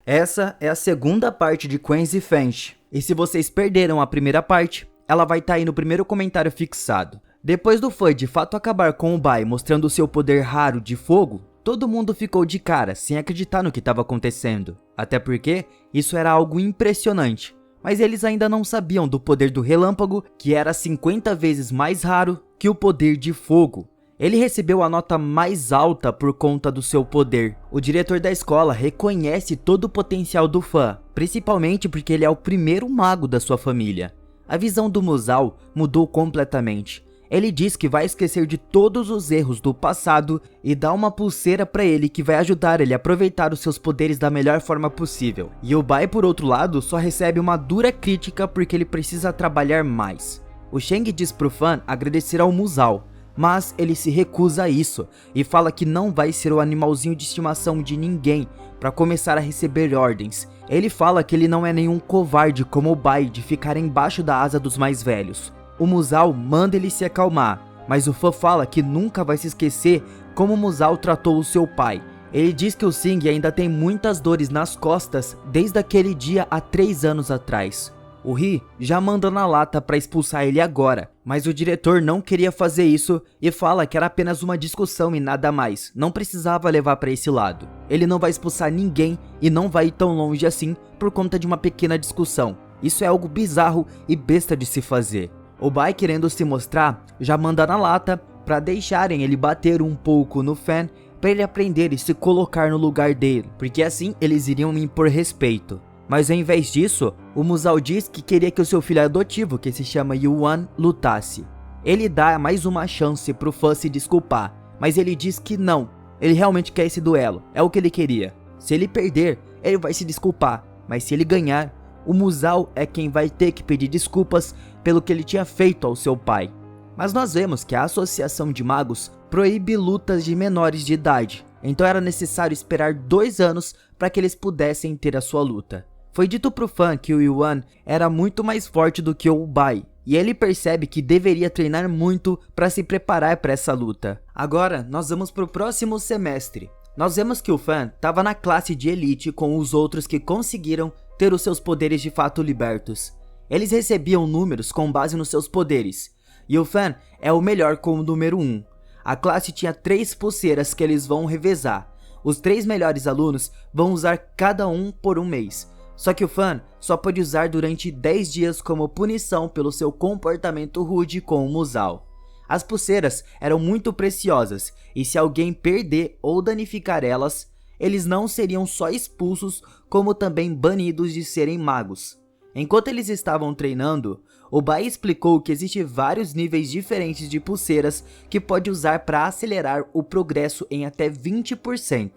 Essa é a segunda parte de Queen's Revenge, e se vocês perderam a primeira parte, ela vai estar aí no primeiro comentário fixado. Depois do fã de fato acabar com o Bai mostrando seu poder raro de fogo, todo mundo ficou de cara, sem acreditar no que estava acontecendo. Até porque isso era algo impressionante, mas eles ainda não sabiam do poder do relâmpago, que era 50 vezes mais raro que o poder de fogo. Ele recebeu a nota mais alta por conta do seu poder. O diretor da escola reconhece todo o potencial do fã, principalmente porque ele é o primeiro mago da sua família. A visão do Musal mudou completamente. Ele diz que vai esquecer de todos os erros do passado e dá uma pulseira pra ele que vai ajudar ele a aproveitar os seus poderes da melhor forma possível. E o Bai, por outro lado, só recebe uma dura crítica porque ele precisa trabalhar mais. O Shang diz pro fã agradecer ao Musal, mas ele se recusa a isso e fala que não vai ser o animalzinho de estimação de ninguém para começar a receber ordens. Ele fala que ele não é nenhum covarde como o Bai de ficar embaixo da asa dos mais velhos. O Musal manda ele se acalmar, mas o fã fala que nunca vai se esquecer como o Musal tratou o seu pai. Ele diz que o Sing ainda tem muitas dores nas costas desde aquele dia há 3 anos atrás. O Ri já manda na lata para expulsar ele agora, mas o diretor não queria fazer isso e fala que era apenas uma discussão e nada mais, não precisava levar para esse lado. Ele não vai expulsar ninguém e não vai ir tão longe assim por conta de uma pequena discussão. Isso é algo bizarro e besta de se fazer. O Bai, querendo se mostrar, já manda na lata para deixarem ele bater um pouco no Fan para ele aprender e se colocar no lugar dele, porque assim eles iriam impor respeito. Mas ao invés disso, o Musal diz que queria que o seu filho adotivo, que se chama Yuan, lutasse. Ele dá mais uma chance pro fã se desculpar, mas ele diz que não, ele realmente quer esse duelo, é o que ele queria. Se ele perder, ele vai se desculpar, mas se ele ganhar, o Musal é quem vai ter que pedir desculpas pelo que ele tinha feito ao seu pai. Mas nós vemos que a Associação de Magos proíbe lutas de menores de idade, então era necessário esperar 2 anos para que eles pudessem ter a sua luta. Foi dito pro fã que o Yuan era muito mais forte do que o Bai, e ele percebe que deveria treinar muito para se preparar para essa luta. Agora nós vamos pro próximo semestre. Nós vemos que o fã estava na classe de elite com os outros que conseguiram ter os seus poderes de fato libertos. Eles recebiam números com base nos seus poderes, e o fã é o melhor com o número 1. A classe tinha 3 pulseiras que eles vão revezar. Os 3 melhores alunos vão usar cada um por um mês. Só que o fã só pode usar durante 10 dias como punição pelo seu comportamento rude com o Musal. As pulseiras eram muito preciosas e se alguém perder ou danificar elas, eles não seriam só expulsos como também banidos de serem magos. Enquanto eles estavam treinando, o Bai explicou que existem vários níveis diferentes de pulseiras que pode usar para acelerar o progresso em até 20%.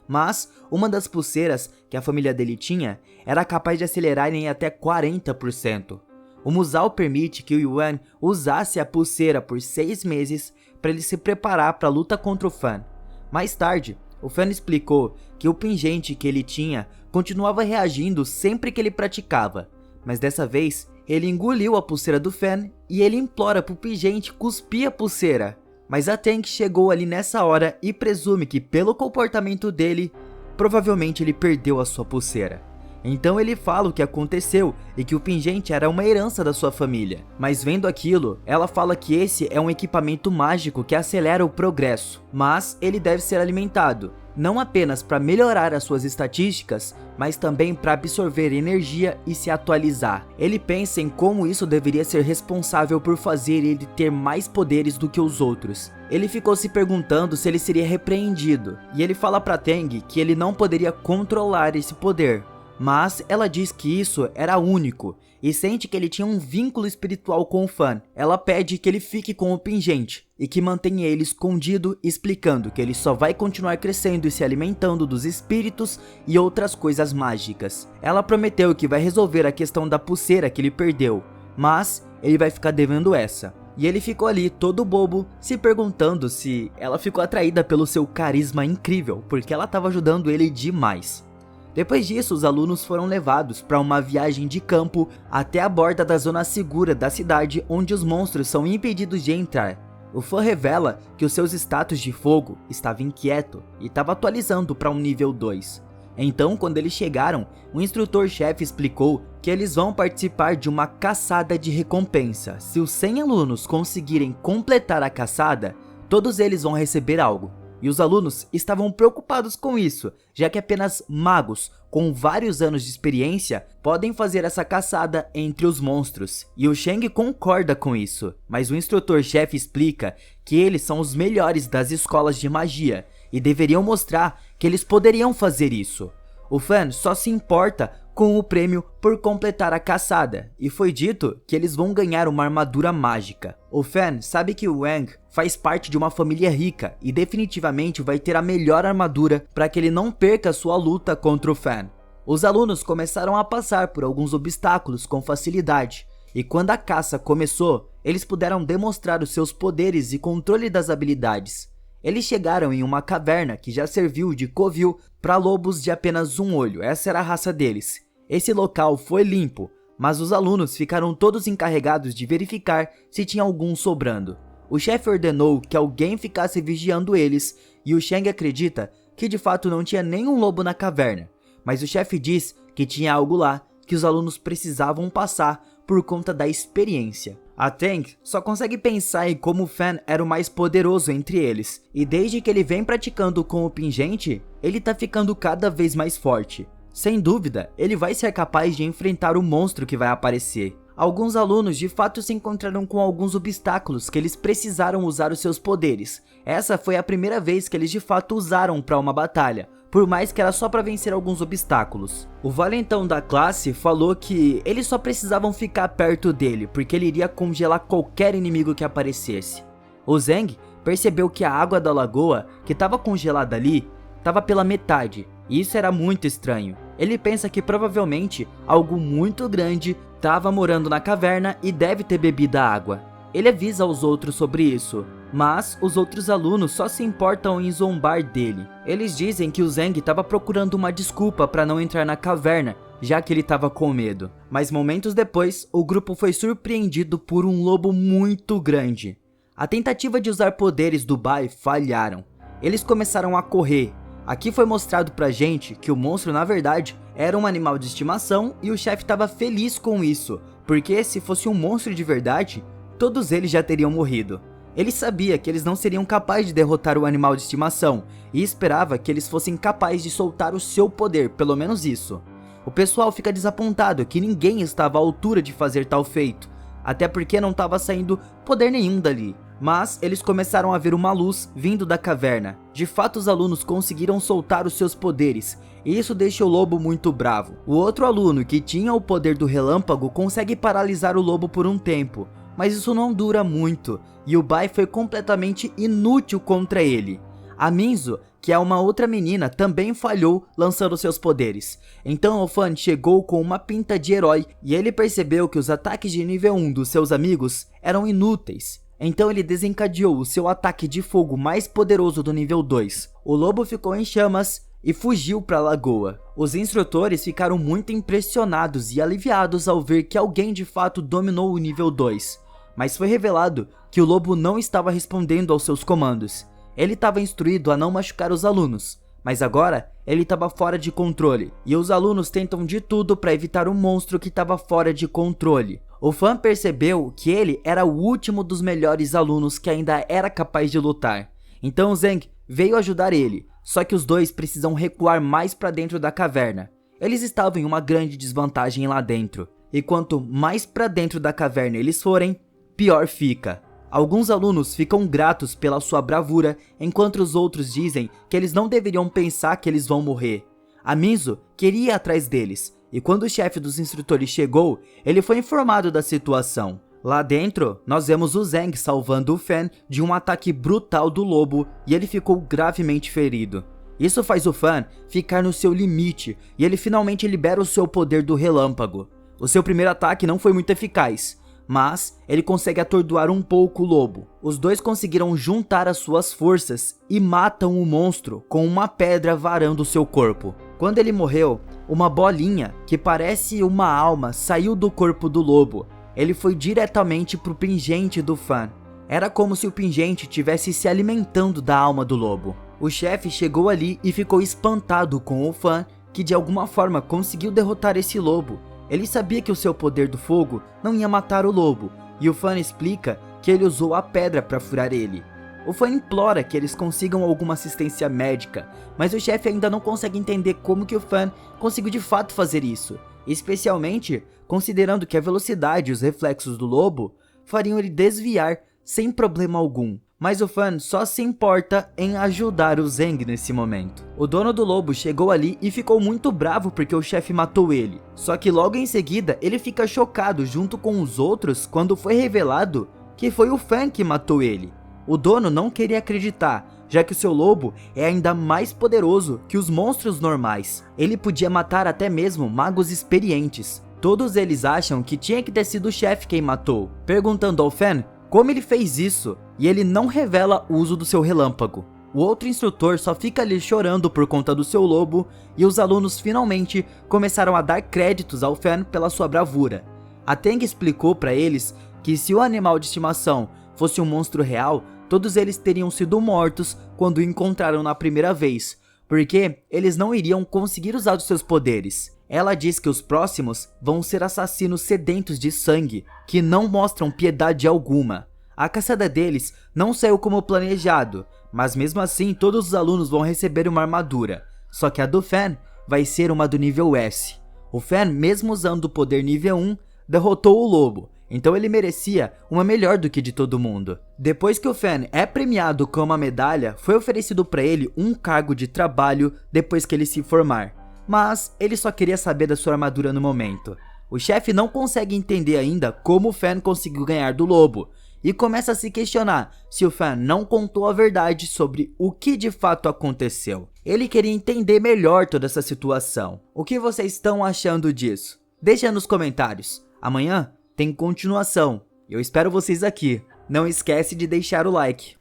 Mas uma das pulseiras que a família dele tinha era capaz de acelerar em até 40%. O Musal permite que o Yuan usasse a pulseira por 6 meses para ele se preparar para a luta contra o Fan. Mais tarde, o Fan explicou que o pingente que ele tinha continuava reagindo sempre que ele praticava, mas dessa vez ele engoliu a pulseira do Fan e ele implora pro pingente cuspir a pulseira. Mas a Tank chegou ali nessa hora e presume que pelo comportamento dele, provavelmente ele perdeu a sua pulseira. Então ele fala o que aconteceu e que o pingente era uma herança da sua família. Mas vendo aquilo, ela fala que esse é um equipamento mágico que acelera o progresso, mas ele deve ser alimentado, não apenas para melhorar as suas estatísticas, mas também para absorver energia e se atualizar. Ele pensa em como isso deveria ser responsável por fazer ele ter mais poderes do que os outros. Ele ficou se perguntando se ele seria repreendido, e ele fala para Tang que ele não poderia controlar esse poder. Mas ela diz que isso era único e sente que ele tinha um vínculo espiritual com o Fan. Ela pede que ele fique com o pingente e que mantenha ele escondido, explicando que ele só vai continuar crescendo e se alimentando dos espíritos e outras coisas mágicas. Ela prometeu que vai resolver a questão da pulseira que ele perdeu, mas ele vai ficar devendo essa. E ele ficou ali todo bobo, se perguntando se ela ficou atraída pelo seu carisma incrível, porque ela estava ajudando ele demais. Depois disso, os alunos foram levados para uma viagem de campo até a borda da zona segura da cidade, onde os monstros são impedidos de entrar. O fã revela que os seus status de fogo estava inquieto e estava atualizando para um nível 2. Então, quando eles chegaram, o instrutor-chefe explicou que eles vão participar de uma caçada de recompensa. Se os 100 alunos conseguirem completar a caçada, todos eles vão receber algo. E os alunos estavam preocupados com isso, já que apenas magos com vários anos de experiência podem fazer essa caçada entre os monstros. E o Shang concorda com isso, mas o instrutor-chefe explica que eles são os melhores das escolas de magia e deveriam mostrar que eles poderiam fazer isso. O Fan só se importa com o prêmio por completar a caçada, e foi dito que eles vão ganhar uma armadura mágica. O Fan sabe que o Wang faz parte de uma família rica e definitivamente vai ter a melhor armadura para que ele não perca sua luta contra o Fan. Os alunos começaram a passar por alguns obstáculos com facilidade, e quando a caça começou, eles puderam demonstrar os seus poderes e controle das habilidades. Eles chegaram em uma caverna que já serviu de covil para lobos de apenas um olho, essa era a raça deles. Esse local foi limpo, mas os alunos ficaram todos encarregados de verificar se tinha algum sobrando. O chefe ordenou que alguém ficasse vigiando eles, e o Shang acredita que de fato não tinha nenhum lobo na caverna, mas o chefe diz que tinha algo lá que os alunos precisavam passar por conta da experiência. A Tang só consegue pensar em como o Fan era o mais poderoso entre eles, e desde que ele vem praticando com o pingente, ele tá ficando cada vez mais forte. Sem dúvida, ele vai ser capaz de enfrentar o monstro que vai aparecer. Alguns alunos de fato se encontraram com alguns obstáculos que eles precisaram usar os seus poderes. Essa foi a primeira vez que eles de fato usaram para uma batalha, por mais que era só para vencer alguns obstáculos. O valentão da classe falou que eles só precisavam ficar perto dele, porque ele iria congelar qualquer inimigo que aparecesse. O Zhang percebeu que a água da lagoa, que estava congelada ali, estava pela metade, e isso era muito estranho. Ele pensa que provavelmente algo muito grande estava morando na caverna e deve ter bebido a água. Ele avisa aos outros sobre isso, mas os outros alunos só se importam em zombar dele. Eles dizem que o Zhang estava procurando uma desculpa para não entrar na caverna, já que ele estava com medo. Mas momentos depois, o grupo foi surpreendido por um lobo muito grande. A tentativa de usar poderes do Bai falharam. Eles começaram a correr. Aqui foi mostrado pra gente que o monstro na verdade era um animal de estimação e o chefe estava feliz com isso, porque se fosse um monstro de verdade, todos eles já teriam morrido. Ele sabia que eles não seriam capazes de derrotar o animal de estimação e esperava que eles fossem capazes de soltar o seu poder, pelo menos isso. O pessoal fica desapontado que ninguém estava à altura de fazer tal feito, até porque não estava saindo poder nenhum dali. Mas eles começaram a ver uma luz vindo da caverna. De fato, os alunos conseguiram soltar os seus poderes, e isso deixa o lobo muito bravo. O outro aluno, que tinha o poder do relâmpago, consegue paralisar o lobo por um tempo, mas isso não dura muito, e o Bai foi completamente inútil contra ele. A Minzo, que é uma outra menina, também falhou lançando seus poderes. Então o Fan chegou com uma pinta de herói, e ele percebeu que os ataques de nível 1 dos seus amigos eram inúteis. Então ele desencadeou o seu ataque de fogo mais poderoso do nível 2. O lobo ficou em chamas e fugiu para a lagoa. Os instrutores ficaram muito impressionados e aliviados ao ver que alguém de fato dominou o nível 2. Mas foi revelado que o lobo não estava respondendo aos seus comandos. Ele estava instruído a não machucar os alunos, mas agora ele estava fora de controle. E os alunos tentam de tudo para evitar o monstro que estava fora de controle. O Fan percebeu que ele era o último dos melhores alunos que ainda era capaz de lutar. Então Zhang veio ajudar ele, só que os dois precisam recuar mais para dentro da caverna. Eles estavam em uma grande desvantagem lá dentro, e quanto mais para dentro da caverna eles forem, pior fica. Alguns alunos ficam gratos pela sua bravura, enquanto os outros dizem que eles não deveriam pensar que eles vão morrer. A Minzo queria ir atrás deles, e quando o chefe dos instrutores chegou, ele foi informado da situação. Lá dentro, nós vemos o Zhang salvando o Fan de um ataque brutal do lobo e ele ficou gravemente ferido. Isso faz o Fan ficar no seu limite e ele finalmente libera o seu poder do relâmpago. O seu primeiro ataque não foi muito eficaz, mas ele consegue atordoar um pouco o lobo. Os dois conseguiram juntar as suas forças e matam o monstro com uma pedra varando seu corpo. Quando ele morreu, uma bolinha que parece uma alma saiu do corpo do lobo. Ele foi diretamente pro pingente do Fan. Era como se o pingente tivesse se alimentando da alma do lobo. O chefe chegou ali e ficou espantado com o Fan, que de alguma forma conseguiu derrotar esse lobo. Ele sabia que o seu poder do fogo não ia matar o lobo, e o Fan explica que ele usou a pedra para furar ele. O Fan implora que eles consigam alguma assistência médica, mas o chefe ainda não consegue entender como que o Fan conseguiu de fato fazer isso, especialmente considerando que a velocidade e os reflexos do lobo fariam ele desviar sem problema algum. Mas o Fan só se importa em ajudar o Zeng nesse momento. O dono do lobo chegou ali e ficou muito bravo porque o chefe matou ele. Só que logo em seguida ele fica chocado junto com os outros quando foi revelado que foi o Fan que matou ele. O dono não queria acreditar, já que o seu lobo é ainda mais poderoso que os monstros normais. Ele podia matar até mesmo magos experientes. Todos eles acham que tinha que ter sido o chefe quem matou, perguntando ao Fan como ele fez isso, e ele não revela o uso do seu relâmpago. O outro instrutor só fica ali chorando por conta do seu lobo, e os alunos finalmente começaram a dar créditos ao Fan pela sua bravura. A Tang explicou para eles que se o animal de estimação fosse um monstro real, todos eles teriam sido mortos quando o encontraram na primeira vez, porque eles não iriam conseguir usar os seus poderes. Ela diz que os próximos vão ser assassinos sedentos de sangue, que não mostram piedade alguma. A caçada deles não saiu como planejado, mas mesmo assim todos os alunos vão receber uma armadura, só que a do Fan vai ser uma do nível S. O Fan, mesmo usando o poder nível 1, derrotou o lobo, então ele merecia uma melhor do que de todo mundo. Depois que o Fan é premiado com uma medalha, foi oferecido para ele um cargo de trabalho depois que ele se formar. Mas ele só queria saber da sua armadura no momento. O chefe não consegue entender ainda como o Fan conseguiu ganhar do lobo, e começa a se questionar se o Fan não contou a verdade sobre o que de fato aconteceu. Ele queria entender melhor toda essa situação. O que vocês estão achando disso? Deixa nos comentários. Amanhã tem continuação. Eu espero vocês aqui. Não esquece de deixar o like.